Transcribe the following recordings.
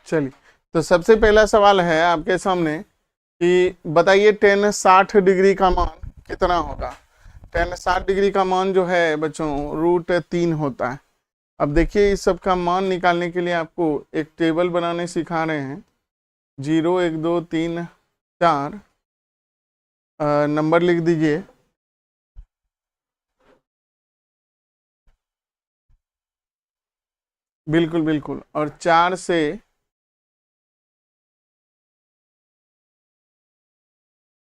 चलिए, तो सबसे पहला सवाल है आपके सामने कि बताइए tan 60 डिग्री का मान कितना होगा। tan 60 डिग्री का मान जो है बच्चों √3 होता है। अब देखिए इस सब का मान निकालने के लिए आपको एक टेबल बनाने सिखा रहे हैं। 0 1 2 3 4 नंबर लिख दीजिए। बिल्कुल बिल्कुल, और 4 से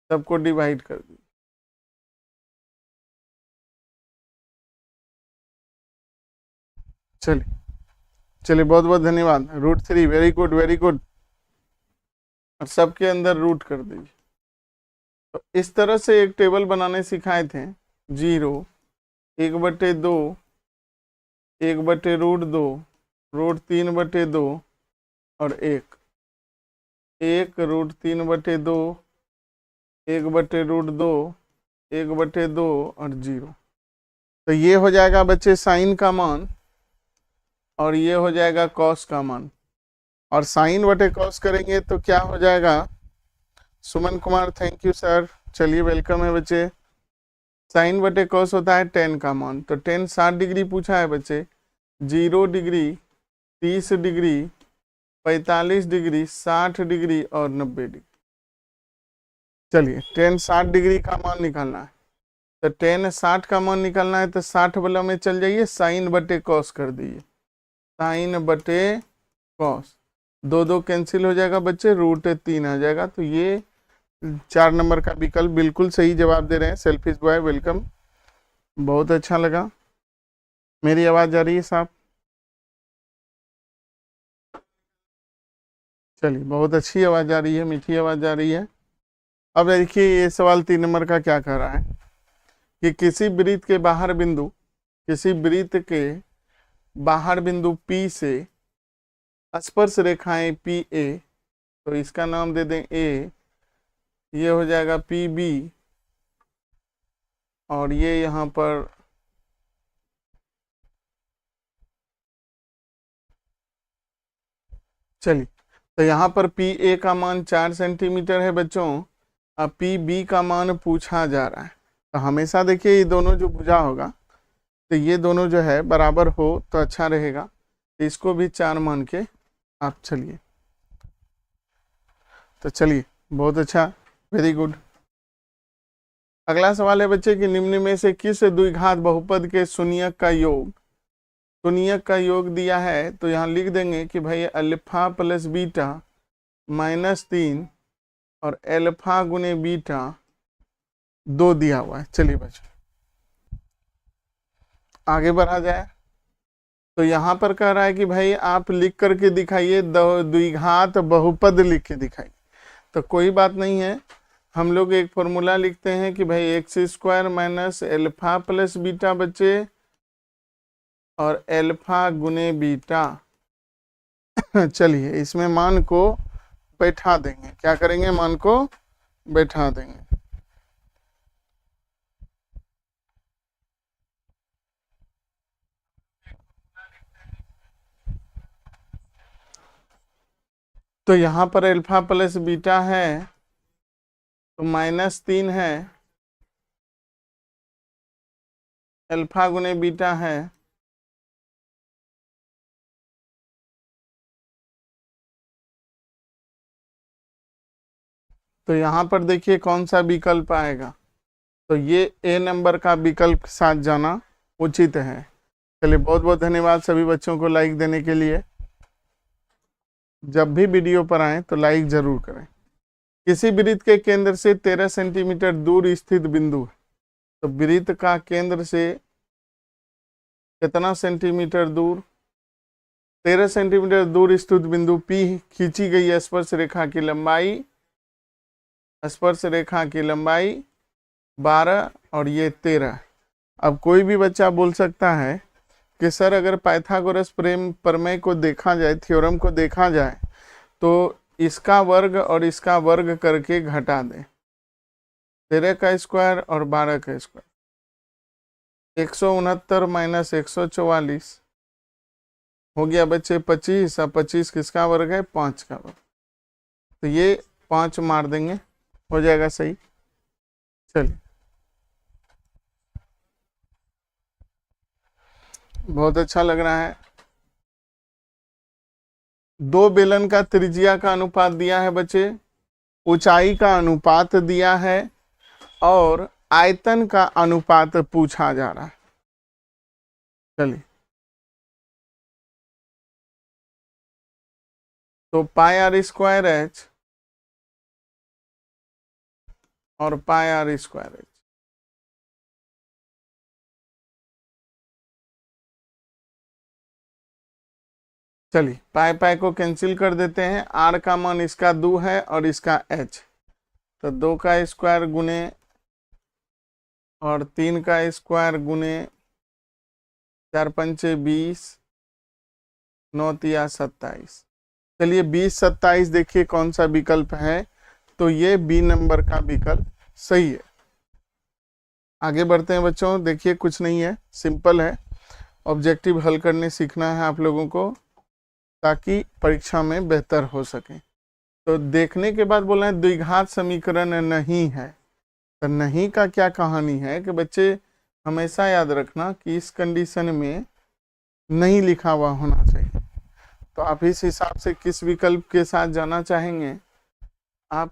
सबको डिवाइड कर दीजिए। चलिए चलिए, बहुत बहुत धन्यवाद। √3, वेरी गुड वेरी गुड। और सबके अंदर रूट कर दीजिए। तो इस तरह से एक टेबल बनाने सिखाए थे। 0 1/2, 1/√2, √3/2 और 1 √3/2, 1/√2, 1/2 और 0। तो ये हो जाएगा बच्चे साइन का मान, और ये हो जाएगा कॉस का मान। और साइन बटे कॉस करेंगे तो क्या हो जाएगा। Suman Kumar, thank you sir. चलिए, वेलकम है बच्चे। साइन बटे कॉस होता है tan का मान। तो tan 60 डिग्री पूछा है बच्चे। 0 डिग्री, 30 डिग्री, 45 डिग्री, 60 डिग्री और 90 डिग्री। चलिए, tan 60 डिग्री का मान निकालना है। तो tan 60 का मान निकालना है तो 60 वाला में चल जाइए, साइन बटे कॉस कर दीजिए। साइन बटे कॉस, 2 2 कैंसिल हो जाएगा बच्चे, √3 आ जाएगा। तो ये 4 नंबर का विकल्प बिल्कुल सही जवाब दे रहे हैं। सेल्फिश बॉय, वेलकम, बहुत अच्छा लगा। मेरी आवाज़ आ रही है साहब? चलिए, बहुत अच्छी आवाज़ आ रही है, मीठी आवाज़ आ रही है। अब देखिए ये सवाल 3 नंबर का क्या कह रहा है कि किसी वृत्त के बाहर बिंदु, किसी वृत्त के बाहर बिंदु P से स्पर्श रेखाएं PA, तो इसका नाम दे दें A, ये हो जाएगा PB, और ये यहाँ पर चलिए, तो यहाँ पर PA का मान 4 सेंटीमीटर है बच्चों। अब PB का मान पूछा जा रहा है। तो हमेशा देखिए ये दोनों जो भुजा होगा, तो ये दोनों जो है बराबर हो तो अच्छा रहेगा। तो इसको भी 4 मान के आप चलिए। तो चलिए, बहुत अच्छा, वेरी गुड। अगला सवाल है बच्चे कि निम्न में से किस द्विघात बहुपद के शून्यक का योग, शून्यक का योग दिया है। तो यहाँ लिख देंगे कि भाई अल्फा प्लस बीटा -3 और अल्फा गुने बीटा 2 दिया हुआ है। चलिए बच्चों आगे बढ़ा जाए। तो यहाँ पर कह रहा है कि भाई आप लिख करके दिखाइए, द्विघात बहुपद लिख के दिखाइए। तो कोई बात नहीं है, हम लोग एक फॉर्मूला लिखते हैं कि भाई x² - अल्फा प्लस बीटा बच्चे, और अल्फा गुने बीटा। चलिए, इसमें मान को बैठा देंगे। क्या करेंगे, मान को बैठा देंगे। तो यहाँ पर अल्फा प्लस बीटा है तो -3 है, अल्फा गुने बीटा है तो यहाँ पर देखिए कौन सा विकल्प आएगा। तो ये A नंबर का विकल्प के साथ जाना उचित है। चलिए, बहुत बहुत धन्यवाद सभी बच्चों को लाइक देने के लिए। जब भी वीडियो पर आए तो लाइक जरूर करें। किसी वृत्त के केंद्र से 13 सेंटीमीटर दूर स्थित बिंदु है। तो वृत्त का केंद्र से कितना सेंटीमीटर दूर, 13 सेंटीमीटर दूर स्थित बिंदु P खींची गई स्पर्श रेखा की लंबाई, स्पर्श रेखा की लंबाई 12 और ये 13। अब कोई भी बच्चा बोल सकता है कि सर अगर पाइथागोरस प्रमेय को देखा जाए, थ्योरम को देखा जाए, तो इसका वर्ग और इसका वर्ग करके घटा दें। 13 का स्क्वायर और 12 का स्क्वायर, 169 - 144, हो गया बच्चे 25, अब 25 किसका वर्ग है? 5 का वर्ग। तो ये 5 मार देंगे, हो जाएगा सही। चलिए, बहुत अच्छा लग रहा है। दो बेलन का त्रिज्या का अनुपात दिया है बच्चे, ऊंचाई का अनुपात दिया है और आयतन का अनुपात पूछा जा रहा है। चलिए, तो पाई आर स्क्वायर एच और पाई आर स्क्वायर एच, चलिए पाई पाई को कैंसिल कर देते हैं। आर का मान इसका 2 है और इसका एच, तो 2 का स्क्वायर गुने और 3 का स्क्वायर गुने 4 पंचे 20, 9 तिया 27। चलिए 20 27 देखिए कौन सा विकल्प है, तो ये बी नंबर का विकल्प सही है। आगे बढ़ते हैं बच्चों, देखिए कुछ नहीं है, सिंपल है। ऑब्जेक्टिव हल करने सीखना है आप लोगों को ताकि परीक्षा में बेहतर हो सके। तो देखने के बाद बोला है द्विघात समीकरण नहीं है, तो नहीं का क्या कहानी है कि बच्चे हमेशा याद रखना कि इस कंडीशन में नहीं लिखा हुआ होना चाहिए। तो आप इस हिसाब से किस विकल्प के साथ जाना चाहेंगे आप?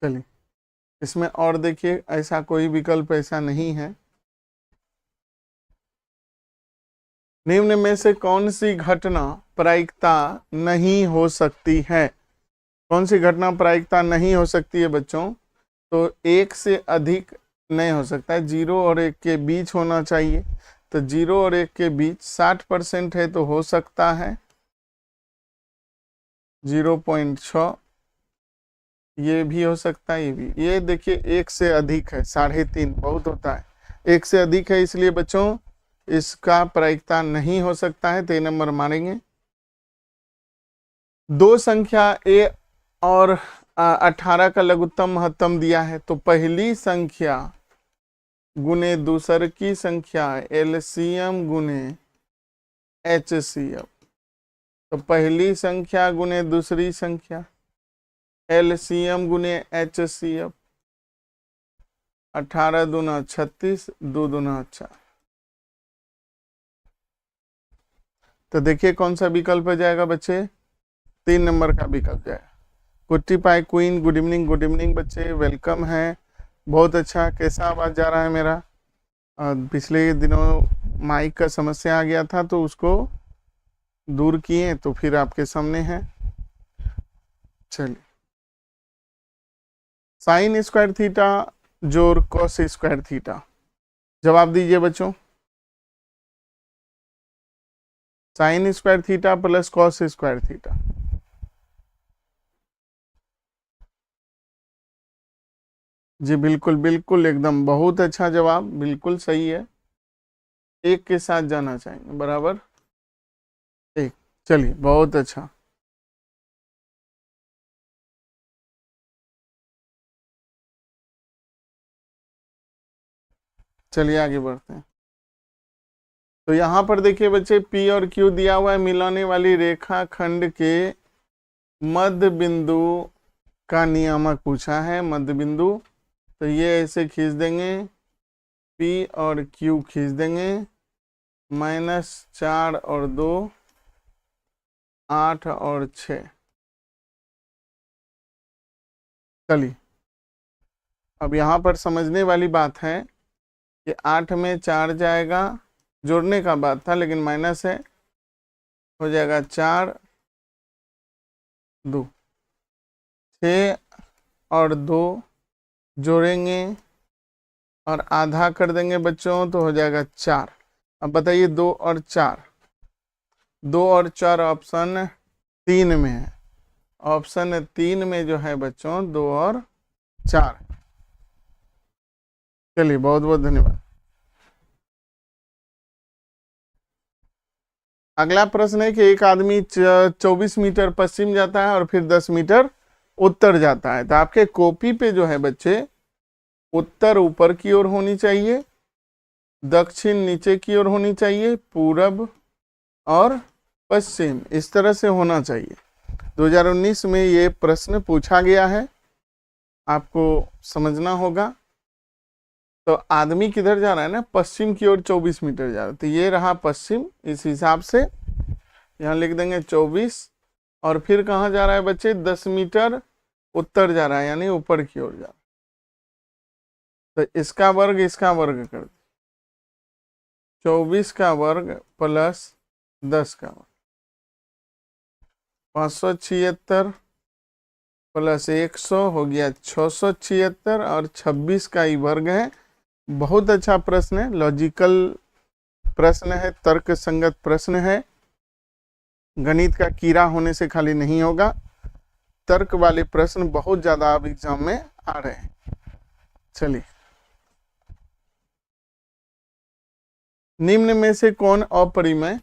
चलिए इसमें और देखिए, ऐसा कोई विकल्प ऐसा नहीं है। निम्न में से कौन सी घटना प्रायिकता नहीं हो सकती है? कौन सी घटना प्रायिकता नहीं हो सकती है बच्चों? तो एक से अधिक नहीं हो सकता है, 0 और 1 के बीच होना चाहिए। तो 0 और 1 के बीच 60% है तो हो सकता है 0.6, ये भी हो सकता है, ये भी। ये देखिए 1 से अधिक है, 3.5 बहुत होता है, 1 से अधिक है, इसलिए बच्चों इसका प्रायिकता नहीं हो सकता है, 3 नंबर मारेंगे। दो संख्या ए और 18 का लघुत्तम महत्तम दिया है, तो पहली संख्या गुने दूसर की संख्या एलसीएम गुने एचसीएफ। तो पहली संख्या गुने दूसरी संख्या एलसीएम गुने एचसीएफ, 18 दूना 36, 2 दूना 4। तो देखिए कौन सा विकल्प जाएगा बच्चे? 3 नंबर का विकल्प जाएगा। कुट्टी पाई क्वीन, गुड इवनिंग बच्चे, वेलकम है, बहुत अच्छा। कैसा आवाज जा रहा है मेरा? पिछले दिनों माइक का समस्या आ गया था तो उसको दूर किए, तो फिर आपके सामने है। चलिए, साइन स्क्वायर थीटा जोड़ कॉस स्क्वायर थीटा, जवाब दीजिए बच्चों। Sine square theta plus cos square theta, जी बिल्कुल बिल्कुल, एकदम बहुत अच्छा जवाब, बिल्कुल सही है। एक के साथ जाना चाहेंगे, बराबर एक। चलिए बहुत अच्छा। चलिए आगे बढ़ते हैं। तो यहाँ पर देखिए बच्चे P और Q दिया हुआ है, मिलाने वाली रेखा खंड के मध्य बिंदु का नियामक पूछा है, मध्य बिंदु। तो ये ऐसे खींच देंगे, P और Q खींच देंगे, -4 और 2, 8 और 6। चलिए अब यहाँ पर समझने वाली बात है कि 8 में 4 जाएगा, जोड़ने का बात था लेकिन माइनस है, हो जाएगा 4 2, 6 और 2 जोड़ेंगे और आधा कर देंगे बच्चों, तो हो जाएगा 4। अब बताइए 2 और 4, 2 और 4 ऑप्शन 3 में है, ऑप्शन 3 में जो है बच्चों 2 और 4। चलिए बहुत बहुत धन्यवाद। अगला प्रश्न है कि एक आदमी 24 मीटर पश्चिम जाता है और फिर 10 मीटर उत्तर जाता है। तो आपके कॉपी पे जो है बच्चे उत्तर ऊपर की ओर होनी चाहिए, दक्षिण नीचे की ओर होनी चाहिए, पूरब और पश्चिम इस तरह से होना चाहिए। 2019 में ये प्रश्न पूछा गया है, आपको समझना होगा। तो आदमी किधर जा रहा है ना, पश्चिम की ओर 24 मीटर जा रहा है, तो ये रहा पश्चिम। इस हिसाब से यहाँ लिख देंगे 24, और फिर कहाँ जा रहा है बच्चे, 10 मीटर उत्तर जा रहा है, यानी ऊपर की ओर जा रहा है। तो इसका वर्ग कर दो, 24 का वर्ग प्लस 10 का वर्ग, 576 प्लस 100 हो गया 676, और 26 का ही वर्ग है। बहुत अच्छा प्रश्न है, लॉजिकल प्रश्न है, तर्क संगत प्रश्न है। गणित का कीड़ा होने से खाली नहीं होगा, तर्क वाले प्रश्न बहुत ज्यादा अब एग्जाम में आ रहे हैं। चलिए, निम्न में से कौन अपरिमेय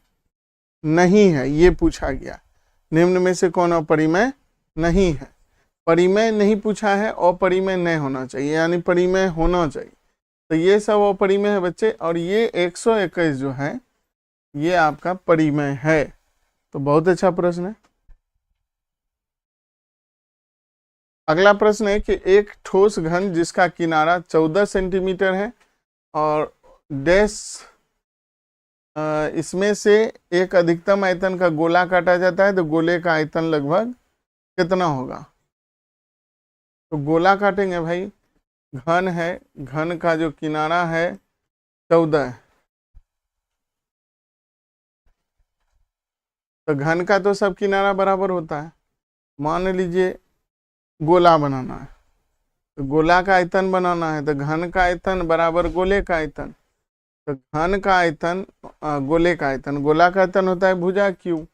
नहीं है, ये पूछा गया। निम्न में से कौन अपरिमेय नहीं है, परिमेय नहीं पूछा है, अपरिमेय नहीं होना चाहिए, यानी परिमेय होना चाहिए। तो ये सब अपरिमेय है बच्चे, और ये 121 जो है ये आपका परिमेय है। तो बहुत अच्छा प्रश्न है। अगला प्रश्न है कि एक ठोस घन जिसका किनारा 14 सेंटीमीटर है और डैश इसमें से एक अधिकतम आयतन का गोला काटा जाता है, तो गोले का आयतन लगभग कितना होगा। तो गोला काटेंगे भाई, घन है, घन का जो किनारा है 14 है, तो घन का तो सब किनारा बराबर होता है। मान लीजिए गोला बनाना है, तो गोला का आयतन बनाना है, तो घन का आयतन बराबर गोले का आयतन। तो घन का आयतन गोले का आयतन, गोला का आयतन होता है भुजा क्यूब,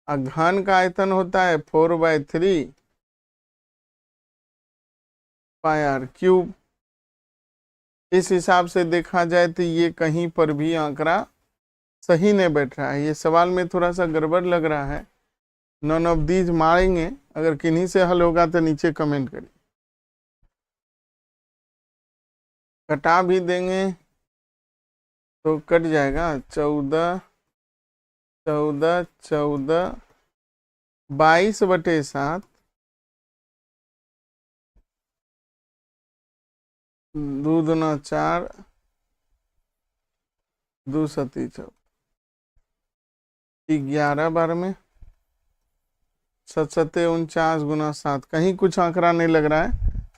और घन का आयतन होता है 4/3 पाई आर क्यूब। इस हिसाब से देखा जाए तो ये कहीं पर भी आंकड़ा सही नहीं बैठ रहा है, ये सवाल में थोड़ा सा गड़बड़ लग रहा है। नन ऑफ दीज मारेंगे, अगर किन्हीं से हल होगा तो नीचे कमेंट करिए, कटा भी देंगे तो कट जाएगा। 14 14 14 22/7 2 दूना 4 2 सती 11 बार में 7 सते 49 गुना 7। कहीं कुछ आंकड़ा नहीं लग रहा है,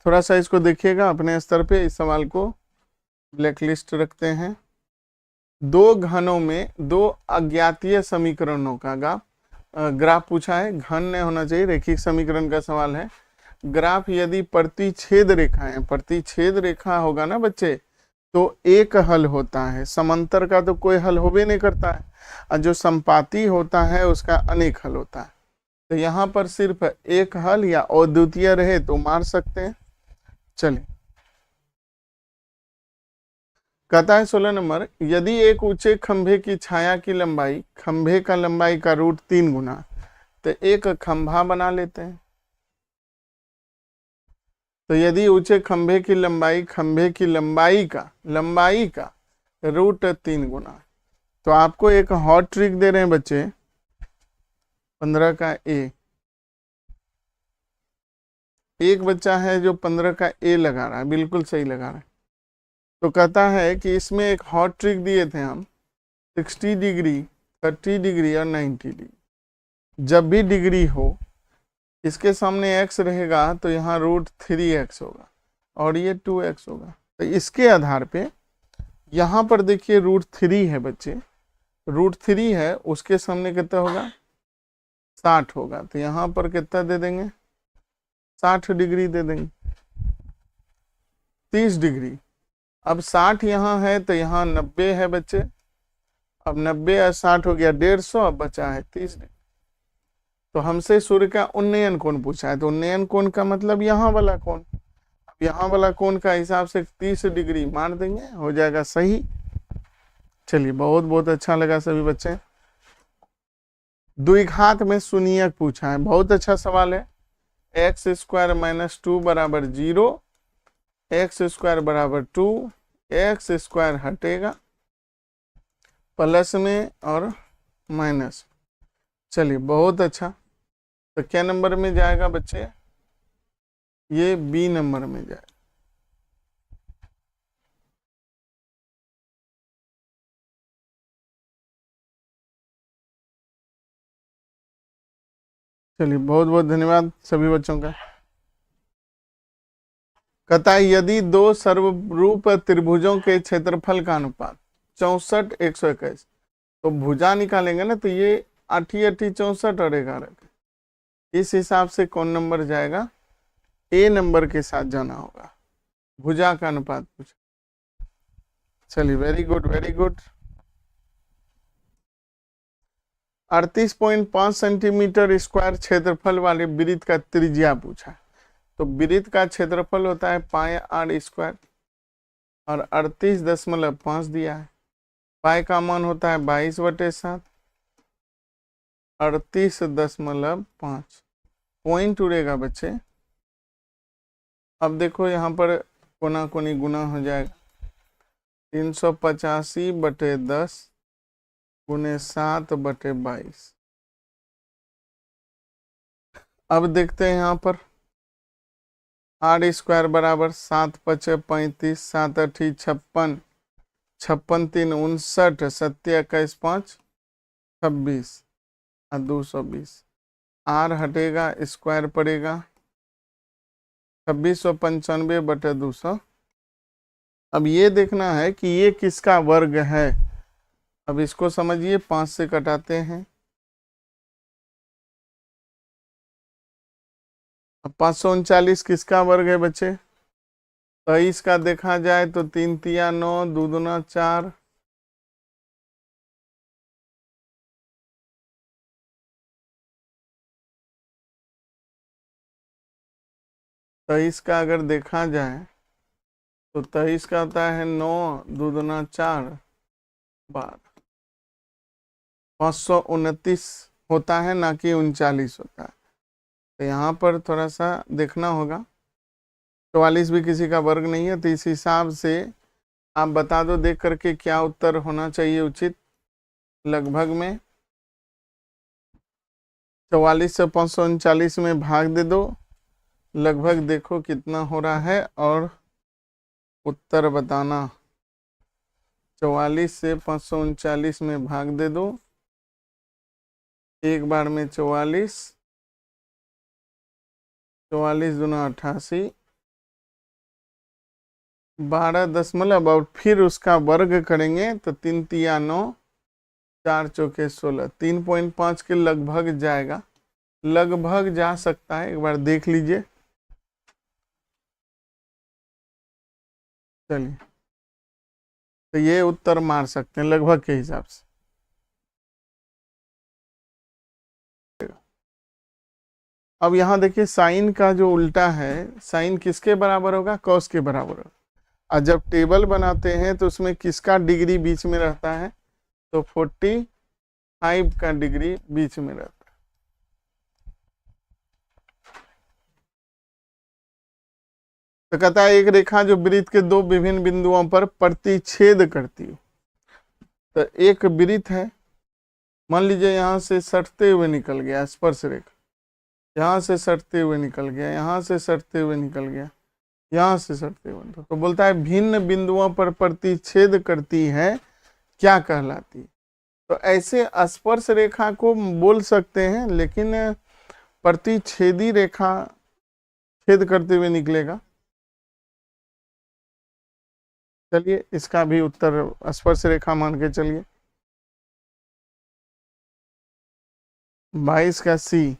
थोड़ा सा इसको देखिएगा अपने स्तर पे। इस सवाल को ब्लैक लिस्ट रखते हैं। दो घनों में दो अज्ञातीय समीकरणों का ग्राफ पूछा है। घन नहीं होना चाहिए, रेखिक समीकरण का सवाल है। ग्राफ यदि प्रतिच्छेद रेखा है, प्रतिच्छेद रेखा होगा ना बच्चे, तो एक हल होता है, समांतर का तो कोई हल होबे नहीं करता है, और जो संपाती होता है उसका अनेक हल होता है। तो यहाँ पर सिर्फ एक हल या अद्वितीय रहे तो मार सकते हैं। चलिए, कहता है 16 नंबर, यदि एक ऊंचे खंभे की छाया की लंबाई खंभे का लंबाई का √3 गुना, तो एक खंभा बना लेते हैं। तो यदि ऊंचे खंभे की लंबाई खंभे की लंबाई का √3 गुना, तो आपको एक हॉट ट्रिक दे रहे हैं बच्चे, 15 का ए। एक बच्चा है जो 15 का ए लगा रहा है, बिल्कुल सही लगा रहा है। तो कहता है कि इसमें एक हॉट ट्रिक दिए थे हम, 60 डिग्री, 30 डिग्री और 90 डिग्री। जब भी डिग्री हो, इसके सामने x रहेगा तो यहाँ √3x होगा और ये 2x होगा। तो इसके आधार पे यहाँ पर देखिए √3 है बच्चे, √3 है, उसके सामने कितना होगा 60 होगा। तो यहाँ पर कितना दे देंगे 60 डिग्री दे देंगे, 30 डिग्री। अब 60 यहाँ है तो यहाँ 90 है बच्चे। अब 90 और 60 हो गया 150, अब बचा है 30 डिग्री। तो हमसे सूर्य का उन्नयन कोण पूछा है, तो उन्नयन कोण का मतलब यहाँ वाला कोण। अब यहाँ वाला कोण का हिसाब से 30 डिग्री मार देंगे, हो जाएगा सही। चलिए, बहुत बहुत अच्छा लगा सभी बच्चे। द्विघात में शून्यक पूछा है, बहुत अच्छा सवाल है। x² - 2 = 0, x² = 2, एक्स स्क्वायर हटेगा प्लस में और माइनस। चलिए बहुत अच्छा। तो क्या नंबर में जाएगा बच्चे? ये बी नंबर में जाएगा। चलिए बहुत बहुत धन्यवाद सभी बच्चों का। कहता है यदि दो सर्वरूप त्रिभुजों के क्षेत्रफल का अनुपात 64:121, तो भुजा निकालेंगे ना, तो ये 8 64 और 11, इस हिसाब से कौन नंबर जाएगा? ए नंबर के साथ जाना होगा। भुजा का अनुपात पूछा। चलिए very good very good. 38.5 centimetre square क्षेत्रफल वाले वृत्त का त्रिज्या पूछा। तो वृत्त का क्षेत्रफल होता है पाई आर स्क्वायर और 38.5 दिया है। पाई का मान होता है 22/7, 38.5 पॉइंट उड़ेगा बच्चे। अब देखो यहाँ पर कोना कोनी गुना हो जाएगा। 385/10 गुने 7/22। अब देखते हैं यहाँ पर आर स्क्वायर बराबर 7×5 = 35, 7×8 = 56, 56×3 = 59, 7×21 = 26 और 220। आर हटेगा स्क्वायर पड़ेगा 2695/200। अब ये देखना है कि ये किसका वर्ग है। अब इसको समझिए, 5 से कटाते हैं। अब 539 किसका वर्ग है बच्चे? 23 का देखा जाए तो 3 तिया 9, 2 दूना 4, तेईस का अगर देखा जाए तो 23 का होता है 9, 2 दूना 4, 12, 529 होता है, ना कि 39 होता है। तो यहाँ पर थोड़ा सा देखना होगा। 44 भी किसी का वर्ग नहीं है, तो इस हिसाब से आप बता दो देख करके क्या उत्तर होना चाहिए उचित। लगभग में 44 से 539 में भाग दे दो, लगभग देखो कितना हो रहा है और उत्तर बताना। 44 से 539 में भाग दे दो, एक बार में 44, 44 दूना 88, 12 और फिर उसका वर्ग करेंगे तो 3 तिया 9, 4 चौके 16, 3.5 के लगभग जाएगा। लगभग जा सकता है, एक बार देख लीजिए। चलिए तो ये उत्तर मार सकते हैं लगभग के हिसाब से। अब यहाँ देखिए साइन का जो उल्टा है, साइन किसके बराबर होगा? कॉस के बराबर होगा। और जब टेबल बनाते हैं तो उसमें किसका डिग्री बीच में रहता है? तो 45 का डिग्री बीच में रहता है। तो कहता है एक रेखा जो वृत्त के दो विभिन्न बिंदुओं पर प्रतिच्छेद करती हो। तो एक वृत्त है, मान लीजिए यहाँ से सटते हुए निकल गया स्पर्श रेखा, यहाँ से सटते हुए निकल गया, यहाँ से सटते हुए निकल गया, यहाँ से सटते हुए, तो बोलता है भिन्न बिंदुओं पर प्रतिच्छेद करती है, क्या कहलाती है? तो ऐसे स्पर्श रेखा को बोल सकते हैं, लेकिन प्रतिच्छेदी रेखा छेद करते हुए निकलेगा। चलिए इसका भी उत्तर स्पर्श रेखा मान के चलिए। 22 का सी।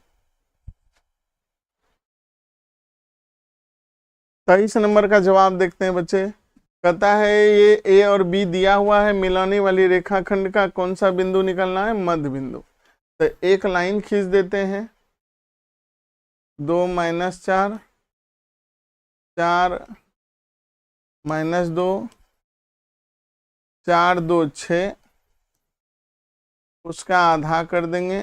23 नंबर का जवाब देखते हैं बच्चे। कहता है ये ए और बी दिया हुआ है, मिलाने वाली रेखाखंड का कौन सा बिंदु निकलना है? मध्य बिंदु। तो एक लाइन खींच देते हैं, 2 - 4, 4 - 2, 4 2 6, उसका आधा कर देंगे,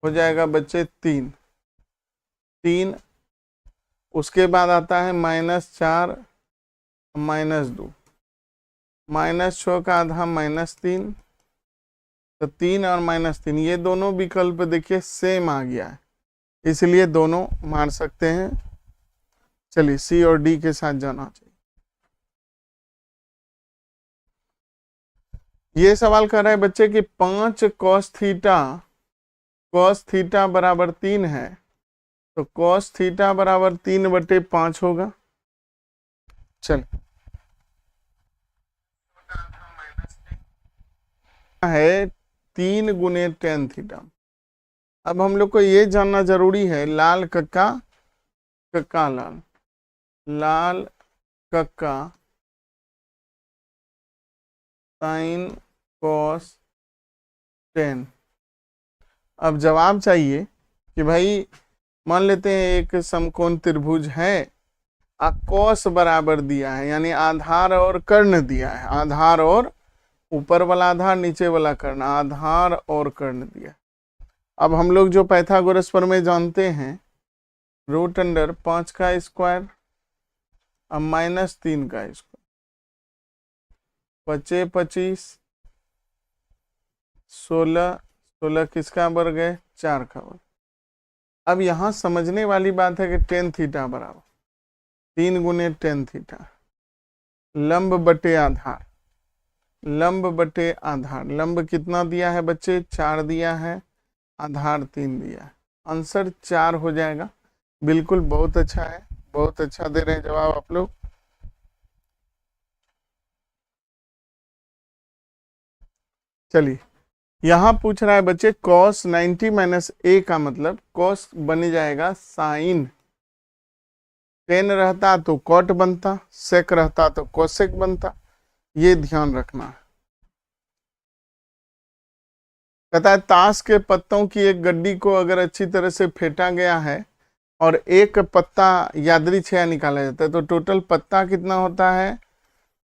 हो जाएगा बच्चे 3, 3। उसके बाद आता है -4, -2, -6 का आधा -3, तो 3 और -3 ये दोनों विकल्प देखिए सेम आ गया है, इसलिए दोनों मार सकते हैं। चलिए सी और डी के साथ जाना चाहिए। ये सवाल कर रहा है बच्चे कि 5 cos थीटा बराबर 3 है, तो cos थीटा बराबर 3/5 होगा। चल है 3 गुने tan थीटा। अब हम लोग को ये जानना जरूरी है, लाल कक्का कक्का लाल, लाल कक्का साइन cos tan। अब जवाब चाहिए कि भाई मान लेते हैं एक समकोण त्रिभुज है, cos बराबर दिया है, यानी आधार और कर्ण दिया है, आधार और ऊपर वाला आधार नीचे वाला कर्ण, आधार और कर्ण दिया। अब हम लोग जो पाइथागोरस प्रमेय जानते हैं, √5 का स्क्वायर अब -3 का स्क्वायर, 5 25, 16 16 किसका वर्ग है, 4 का वर्ग। अब यहाँ समझने वाली बात है कि tan थीटा बराबर 3 गुने tan थीटा, लंब बटे आधार, लंब बटे आधार, लंब कितना दिया है बच्चे, 4 दिया है, आधार 3 दिया है, आंसर 4 हो जाएगा। बिल्कुल, बहुत अच्छा है, बहुत अच्छा दे रहे हैं जवाब आप लोग। चलिए यहां पूछ रहा है बच्चे cos 90 - a का मतलब cos बन जाएगा साइन, tan रहता तो cot बनता, sec रहता तो cosec बनता, ये ध्यान रखना है। कहता है ताश के पत्तों की एक गड्डी को अगर अच्छी तरह से फेंटा गया है और एक पत्ता यादृच्छिया निकाला जाता है, तो टोटल पत्ता कितना होता है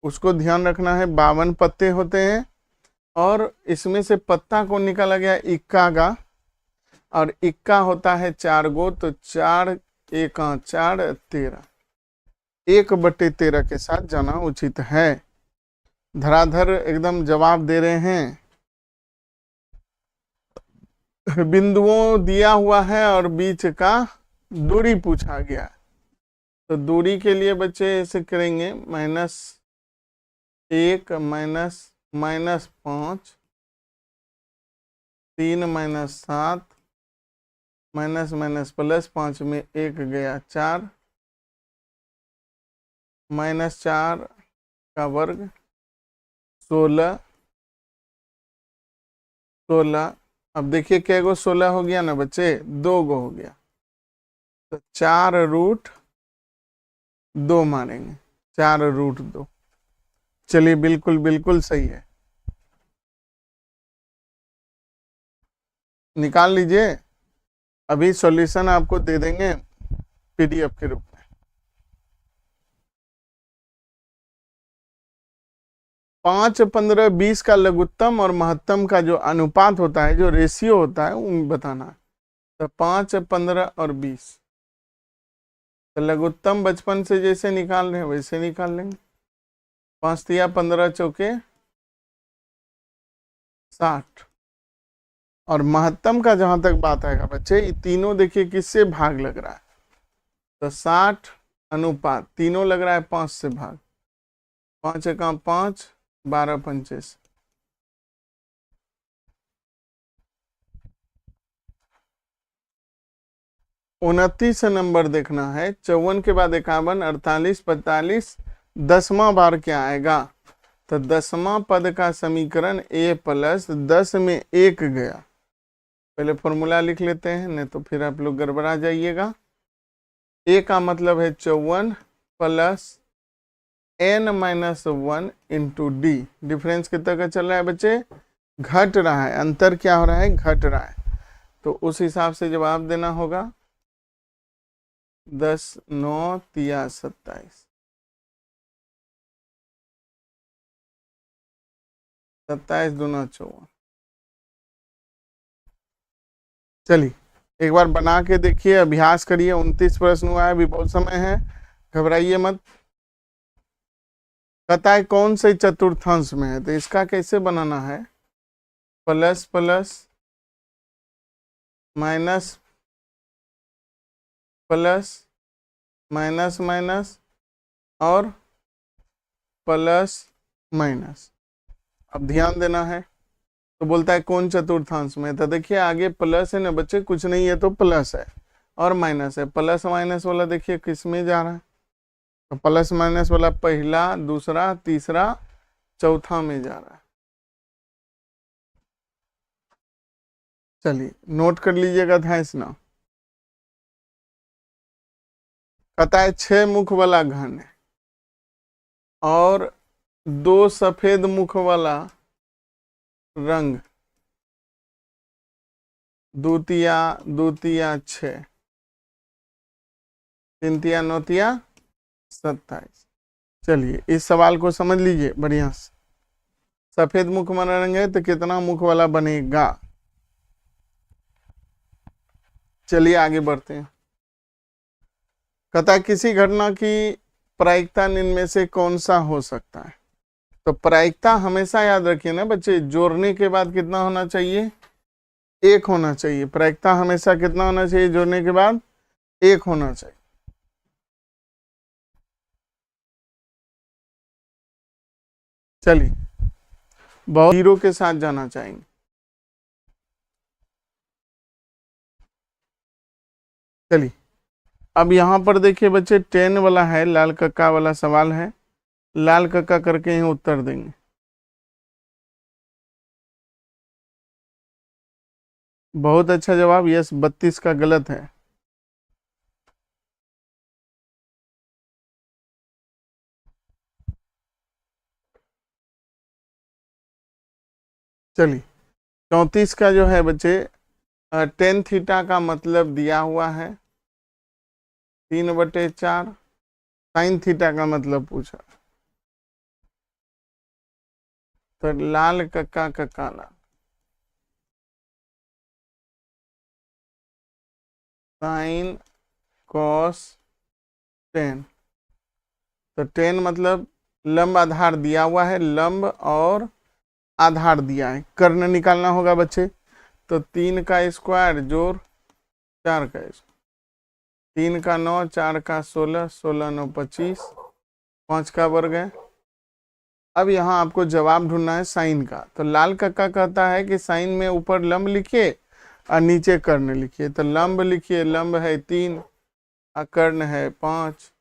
उसको ध्यान रखना है, 52 पत्ते होते हैं, और इसमें से पत्ता को निकाला गया इक्का का, और इक्का होता है 4 गो, तो 4 1 4 13, 1/13 के साथ जाना उचित है। धराधर एकदम जवाब दे रहे हैं। बिंदुओं दिया हुआ है और बीच का दूरी पूछा गया, तो दूरी के लिए बच्चे ऐसे करेंगे -1 -5 3 -7 -+5 में 1 गया 4, -4 का वर्ग 16 16। अब देखिए क्या गो 16 हो गया ना बच्चे, 2 गो हो गया, तो 4√2 मानेंगे, 4√2। चलिए बिल्कुल बिल्कुल सही है, निकाल लीजिए, अभी सॉल्यूशन आपको दे देंगे PDF के रूप में। 5 15 20 का लघुत्तम और महत्तम का जो अनुपात होता है, जो रेशियो होता है, वो बताना है। तो 5 15 और 20, तो लघुत्तम बचपन से जैसे निकाल रहे हैं वैसे निकाल लेंगे, 5 तिया 15 चौके 60, और महत्तम का जहां तक बात आएगा बच्चे, ये तीनों देखिए किससे भाग लग रहा है, तो 60 अनुपात तीनों लग रहा है 5 से भाग, 5 1 5 12 25, उनतीस नंबर देखना है, 54 के बाद 51 48 45, 10वां बार क्या आएगा, तो 10वां पद का समीकरण a + 10 में 1 गया। पहले फॉर्मूला लिख लेते हैं, नहीं तो फिर आप लोग गड़बड़ा जाइएगा। a का मतलब है 54 + n - 1 × d, डिफरेंस कितना का चल रहा है बच्चे, घट रहा है, अंतर क्या हो रहा है, घट रहा है, तो उस हिसाब से जवाब देना होगा। 10 9 तिया 27, 27 दूना 54। चलिए एक बार बना के देखिए, अभ्यास करिए, 29 प्रश्न हुआ है, अभी बहुत समय है, घबराइए मत। कहता है कौन से चतुर्थांश में है, तो इसका कैसे बनाना है, plus plus minus plus minus minus और प्लस माइनस। अब ध्यान देना है, तो बोलता है कौन चतुर्थांश में, तो देखिए आगे प्लस है ना बच्चे, कुछ नहीं है तो प्लस है और माइनस है। प्लस माइनस वाला देखिए किस में जा रहा है, तो प्लस माइनस वाला पहला दूसरा तीसरा चौथा में जा रहा है। चलिए नोट कर लीजिएगा ध्यान से ना। कहता है 6 मुख वाला घन है और 2 सफेद मुख वाला रंग, दूतिया दूतिया 6, तीन नौतिया 27। चलिए इस सवाल को समझ लीजिए बढ़िया से। सफेद मुख वाला रंग है तो कितना मुख वाला बनेगा। चलिए आगे बढ़ते हैं। कहता है किसी घटना की प्रायिकता निम्न में से कौन सा हो सकता है, तो प्रायिकता हमेशा याद रखिए ना बच्चे, जोड़ने के बाद कितना होना चाहिए, 1 होना चाहिए। प्रायिकता हमेशा कितना होना चाहिए, जोड़ने के बाद 1 होना चाहिए। चलिए बहुत 0 के साथ जाना चाहेंगे। चलिए अब यहां पर देखिए बच्चे 10 वाला है, लाल कक्का वाला सवाल है, लाल कक्का करके ही उत्तर देंगे। बहुत अच्छा जवाब, यस 32 का गलत है। चलिए 34 का जो है बच्चे, टेन थीटा का मतलब दिया हुआ है 3/4, साइन थीटा का मतलब पूछा, तो लाल कक्का का काला, साइन कॉस 10, तो 10 मतलब लंब आधार दिया हुआ है, लंब और आधार दिया है, कर्ण निकालना होगा बच्चे, तो 3 का स्क्वायर जोड़ 4 का स्क्वायर, 3 का 9, 4 का 16, 16 9 25, 5 का वर्ग है। अब यहाँ आपको जवाब ढूंढना है साइन का, तो लाल कक्का कहता है कि साइन में ऊपर लंब लिखिए और नीचे कर्ण लिखिए, तो लंब लिखिए, लंब है 3 और कर्ण है 5,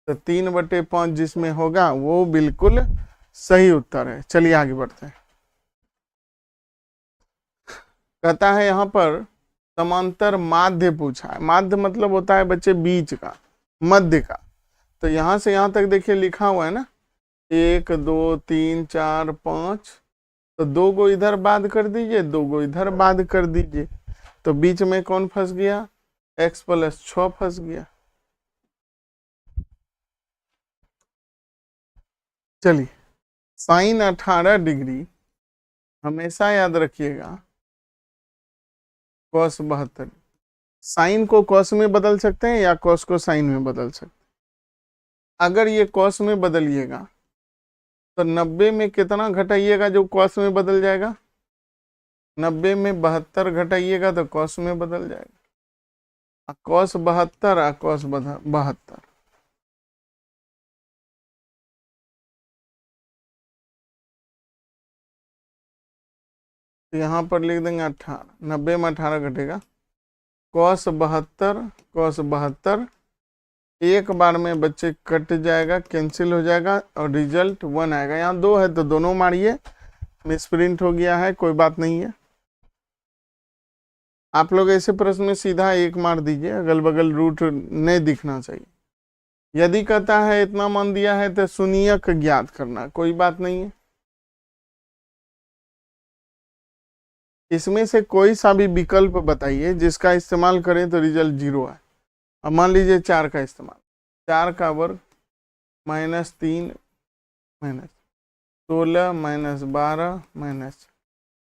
तो 3/5 जिसमें होगा वो बिल्कुल सही उत्तर है। चलिए आगे बढ़ते हैं। कहता है यहाँ पर समांतर माध्य पूछा है, माध्य मतलब होता है बच्चे बीच का, मध्य का, तो यहाँ से यहाँ तक देखिए लिखा हुआ है ना 1 2 3 4 5, तो 2 को इधर बाद कर दीजिए, 2 को इधर बाद कर दीजिए, तो बीच में कौन फंस गया, x + 6 फंस गया। चलिए साइन 18 डिग्री हमेशा याद रखिएगा cos 72, साइन को cos में बदल सकते हैं या cos को साइन में बदल सकते हैं। अगर ये cos में बदलिएगा तो 90 में कितना घटाइएगा जो cos में बदल जाएगा, 90 में 72 घटाइएगा तो cos में बदल जाएगा, cos 72 और cos 72, तो यहाँ पर लिख देंगे 18, 90 में 18 घटेगा, cos 72 एक बार में बच्चे कट जाएगा, कैंसिल हो जाएगा और रिजल्ट 1 आएगा। यहाँ 2 है तो दोनों मारिए, मिसप्रिंट हो गया है, कोई बात नहीं है। आप लोग ऐसे प्रश्न में सीधा 1 मार दीजिए, अगल बगल रूट नहीं दिखना चाहिए। यदि कहता है इतना मान दिया है तो शून्यक ज्ञात करना, कोई बात नहीं है। इसमें से कोई सा भी विकल्प बताइए जिसका इस्तेमाल करें तो रिजल्ट 0 है। अब मान लीजिए 4 का इस्तेमाल, 4 का वर्ग -3 -16 -12 माइनस,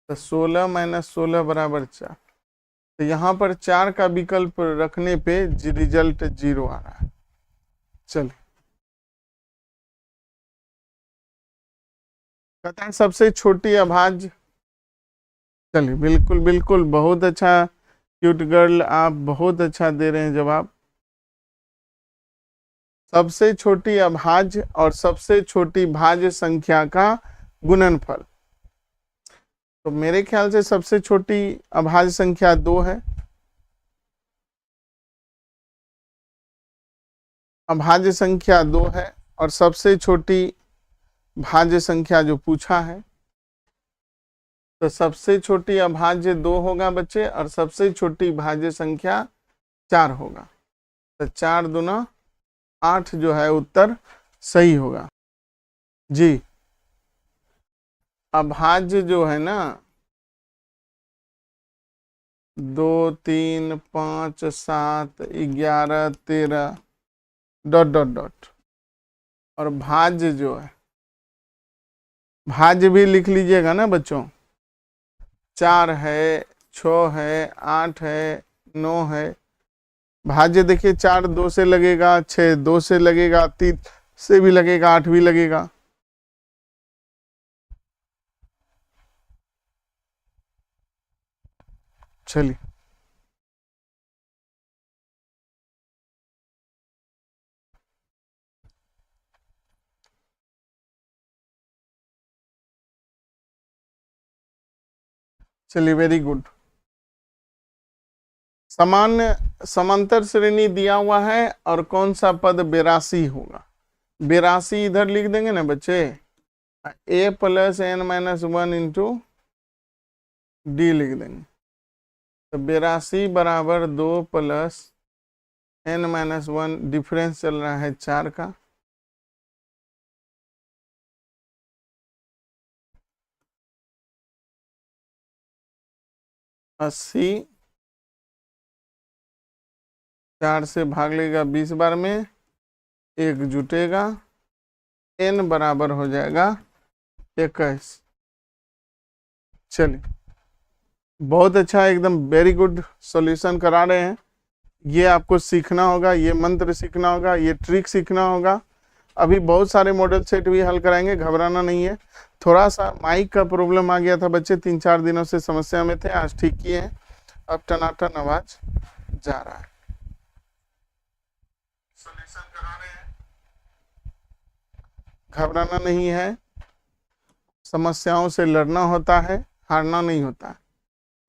तो 16 - 16 = 4, तो यहाँ पर 4 का विकल्प रखने पे रिजल्ट 0 आ रहा है। चलिए कहता है सबसे छोटी अभाज्य। चलिए बिल्कुल बिल्कुल, बहुत अच्छा क्यूट गर्ल, आप बहुत अच्छा दे रहे हैं जवाब। सबसे छोटी अभाज्य और सबसे छोटी भाज्य संख्या का गुणनफल। तो मेरे ख्याल से सबसे छोटी अभाज्य संख्या 2 है। अभाज्य संख्या 2 है और सबसे छोटी भाज्य संख्या जो पूछा है, तो सबसे छोटी अभाज्य 2 होगा बच्चे और सबसे छोटी भाज्य संख्या 4 होगा। तो 4 दूना 8 जो है उत्तर सही होगा जी। अभाज्य जो है ना 2 3 5 7 11 13 डॉट डॉट डॉट, और भाज्य जो है, भाज्य भी लिख लीजिएगा ना बच्चों, 4 है, 6 है, 8 है, 9 है। भाज्य देखिए 4 2 से लगेगा, 6 2 से लगेगा, 3 से भी लगेगा, 8 भी लगेगा। चलिए चलिए, वेरी गुड। सामान्य समांतर श्रेणी दिया हुआ है और कौन सा पद 82 होगा। 82 इधर लिख देंगे ना बच्चे, a plus n minus 1 into D लिख देंगे। तो 82 बराबर 2 प्लस n माइनस 1, डिफरेंस चल रहा है 4 का, अस्सी, 4 से भाग लेगा 20 बार में, 1 जुटेगा, n बराबर हो जाएगा 21। चलिए बहुत अच्छा, एकदम वेरी गुड सॉल्यूशन करा रहे हैं। ये आपको सीखना होगा, ये मंत्र सीखना होगा, ये ट्रिक सीखना होगा। अभी बहुत सारे मॉडल सेट भी हल कराएंगे, घबराना नहीं है। थोड़ा सा माइक का प्रॉब्लम आ गया था बच्चे, 3-4 दिनों से समस्या में थे, आज ठीक किए हैं। अब टनाटन आवाज जा रहा है। सॉल्यूशन करा रहे हैं, घबराना नहीं है। समस्याओं से लड़ना होता है, हारना नहीं होता है।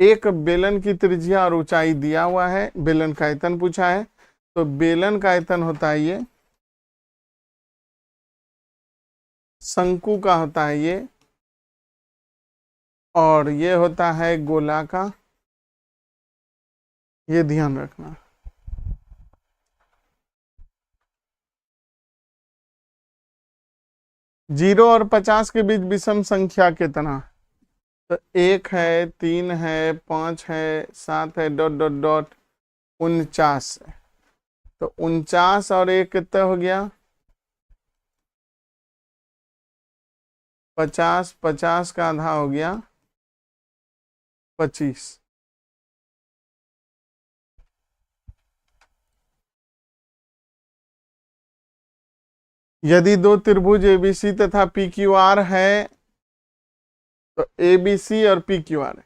एक बेलन की त्रिज्या और ऊंचाई दिया हुआ है, बेलन का आयतन पूछा है, तो बेलन का आयतन होता है ये, शंकु का होता है ये, और ये होता है गोला का, ये ध्यान रखना। जीरो और 50 के बीच विषम संख्या कितना, तो 1 है, 3 है, 5 है, 7 है, डॉट डॉट डॉट 49 है। तो 49 और 1 कितना हो गया, 50, 50 का आधा हो गया 25। यदि दो त्रिभुज एबीसी तथा पी क्यू आर है, तो एबीसी और पी क्यू आर है,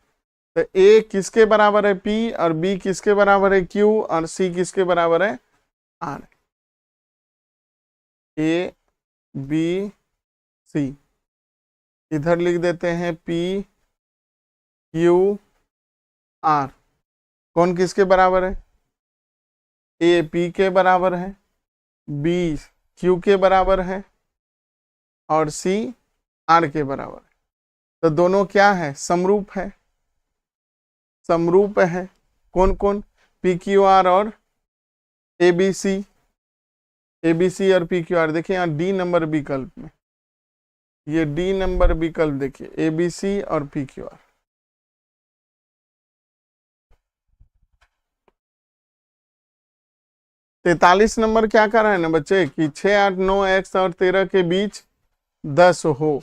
तो ए किसके बराबर है पी, और बी किसके बराबर है क्यू, और सी किसके बराबर है आर। ए बी सी इधर लिख देते हैं, पी क्यू आर, कौन किसके बराबर है, ए पी के बराबर है, बी क्यू के बराबर है, और सी आर के बराबर है। तो दोनों क्या है, समरूप है, समरूप है। कौन कौन, पी क्यू आर और A B C, A B C और पी क्यू आर। देखिए यहाँ डी नंबर विकल्प में, ये डी नंबर विकल्प देखिए, ए बी सी और पी क्यू आर। तैतालीस नंबर क्या कर रहा है ना बच्चे, कि 6 8 9 x और 13 के बीच 10 हो।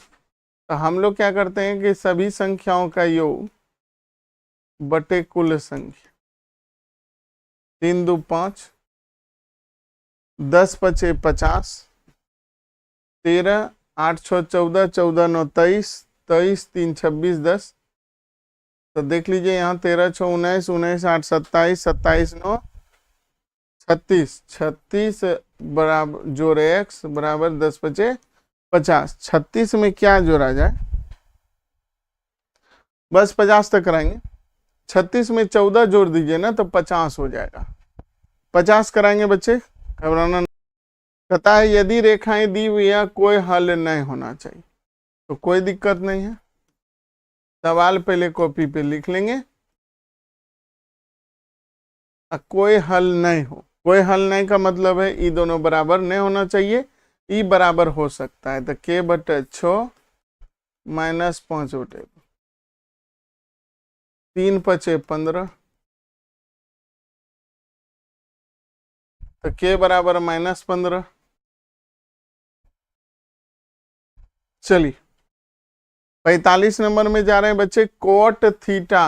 तो हम लोग क्या करते हैं कि सभी संख्याओं का योग बटे कुल संख्या, 3 2 5, 10 5 50, 13 8 6 14, 14 9 23, 23 3 26 10। तो देख लीजिए यहाँ 13 6 19, 19 8 27, 27 9 36, 36 बराबर जोड़े x बराबर 10 बचे 50। 36 में क्या जोड़ा जाए, बस 50 तक कराएंगे। 36 में 14 जोड़ दीजिए ना तो 50 हो जाएगा। 50 कराएंगे बच्चे, घबराना नहीं। कहता है यदि रेखाएं दी हुई है कोई हल नहीं होना चाहिए, तो कोई दिक्कत नहीं है। सवाल पहले कॉपी पे लिख लेंगे। कोई हल नहीं हो, कोई हल नहीं का मतलब है ई दोनों बराबर नहीं होना चाहिए, ई बराबर हो सकता है। तो k बटे 6 माइनस 5 बटे 3 पचे 15, तो k बराबर -15। चलिए 45 नंबर में जा रहे हैं बच्चे। कोट थीटा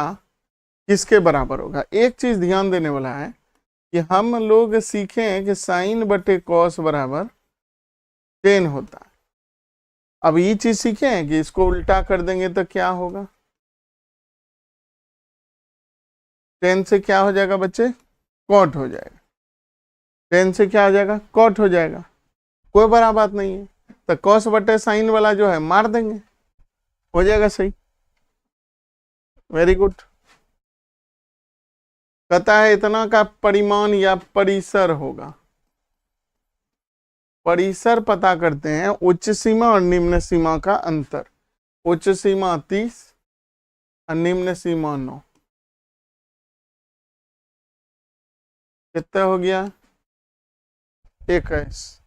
किसके बराबर होगा। एक चीज ध्यान देने वाला है कि हम लोग सीखे हैं कि साइन बटे कॉस बराबर टेन होता है। अब ये चीज सीखे हैं कि इसको उल्टा कर देंगे तो क्या होगा। टेन से क्या हो जाएगा बच्चे, कॉट हो जाएगा। टेन से क्या हो जाएगा, कॉट हो जाएगा। कोई बड़ा बात नहीं है, तो कॉस बटे साइन वाला जो है मार देंगे, हो जाएगा सही। Very good. कहता है इतना का परिमाण या परिसर होगा। परिसर पता करते हैं, उच्च सीमा और निम्न सीमा का अंतर। उच्च सीमा 30 और निम्न सीमा 9। कितना हो गया, 21।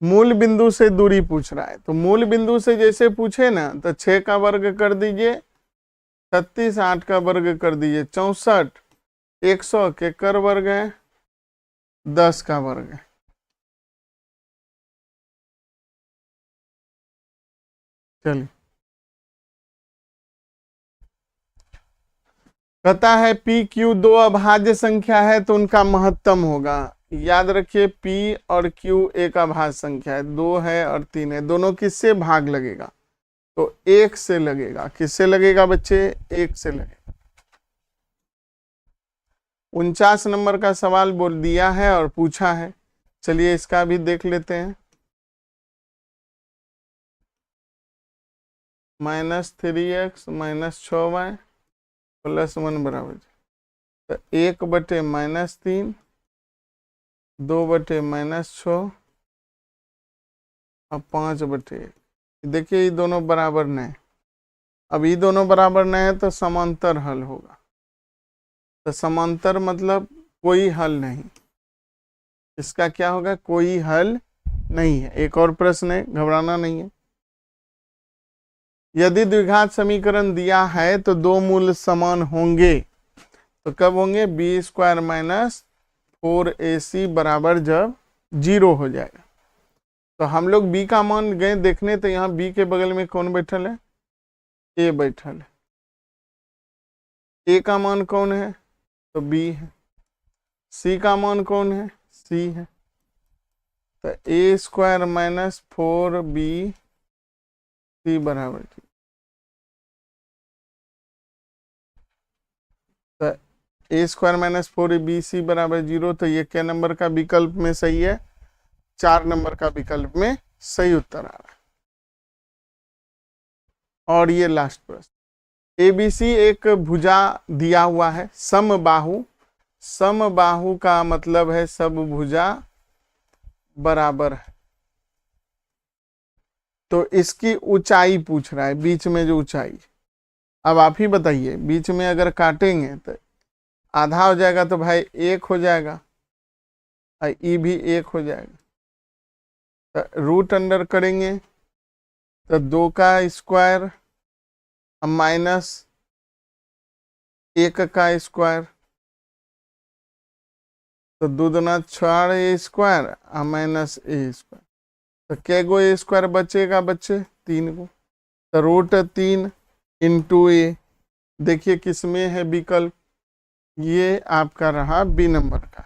मूल बिंदु से दूरी पूछ रहा है, तो मूल बिंदु से जैसे पूछे ना तो 6 का वर्ग कर दीजिए 36, 8 का वर्ग कर दीजिए 64, 100 के कर वर्ग है 10 का वर्ग है। चलिए कहता है पी क्यू दो अभाज्य संख्या है तो उनका महत्तम होगा। याद रखिए पी और क्यू एक अभाज्य संख्या है, 2 है और 3 है। दोनों किससे भाग लगेगा, तो 1 से लगेगा। किससे लगेगा बच्चे, 1 से लगेगा। 49 नंबर का सवाल बोल दिया है और पूछा है। चलिए इसका भी देख लेते हैं। -3x - 6y + 1 बराबर, तो 1 बटे -3, 2 बटे -6 और 5 बटे 1। देखिए ये दोनों बराबर नहीं। अब ये दोनों बराबर नहीं है तो समांतर हल होगा। तो समांतर मतलब कोई हल नहीं, इसका क्या होगा, कोई हल नहीं है। एक और प्रश्न है, घबराना नहीं है। यदि द्विघात समीकरण दिया है तो दो मूल समान होंगे, तो कब होंगे, b² - 4ac बराबर जब 0 हो जाएगा। तो हम लोग b का मान गए देखने, तो यहाँ b के बगल में कौन बैठल है, a बैठल है। a का मान कौन है, तो b है। c का मान कौन है, c है। तो a² - 4bc बराबर, तो a² - 4bc बराबर 0। तो ये क्या नंबर का विकल्प में सही है, 4 नंबर का विकल्प में सही उत्तर आ रहा है। और ये लास्ट प्रश्न, ABC एक भुजा दिया हुआ है, समबाहु। समबाहु का मतलब है सब भुजा बराबर है। तो इसकी ऊंचाई पूछ रहा है, बीच में जो ऊंचाई। अब आप ही बताइए, बीच में अगर काटेंगे तो आधा हो जाएगा, तो भाई 1 हो जाएगा और ई भी 1 हो जाएगा। तो रूट अंडर करेंगे तो 2 का स्क्वायर माइनस 1 का स्क्वायर, तो 2 दूना 4a² और माइनस a²। तो कै गो a² बचेगा बच्चे, 3 गो। तो √3 × a। देखिए किसमें है विकल्प, ये आपका रहा बी नंबर का।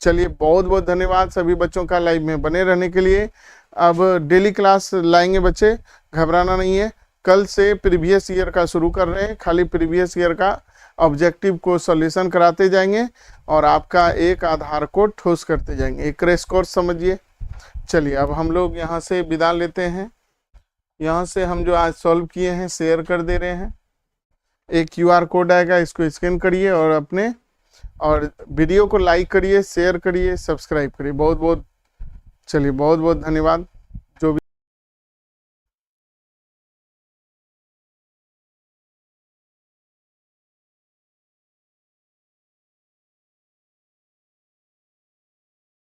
चलिए बहुत बहुत धन्यवाद सभी बच्चों का लाइव में बने रहने के लिए। अब डेली क्लास लाएंगे बच्चे, घबराना नहीं है। कल से प्रीवियस ईयर का शुरू कर रहे हैं, खाली प्रीवियस ईयर का ऑब्जेक्टिव को सॉल्यूशन कराते जाएंगे और आपका एक आधार को ठोस करते जाएंगे, एक क्रैश कोर्स समझिए। चलिए अब हम लोग यहाँ से विदा लेते हैं। यहाँ से हम जो आज सॉल्व किए हैं शेयर कर दे रहे हैं। एक QR कोड आएगा, इसको स्कैन करिए और अपने और वीडियो को लाइक करिए, शेयर करिए, सब्सक्राइब करिए। बहुत बहुत चलिए बहुत बहुत धन्यवाद।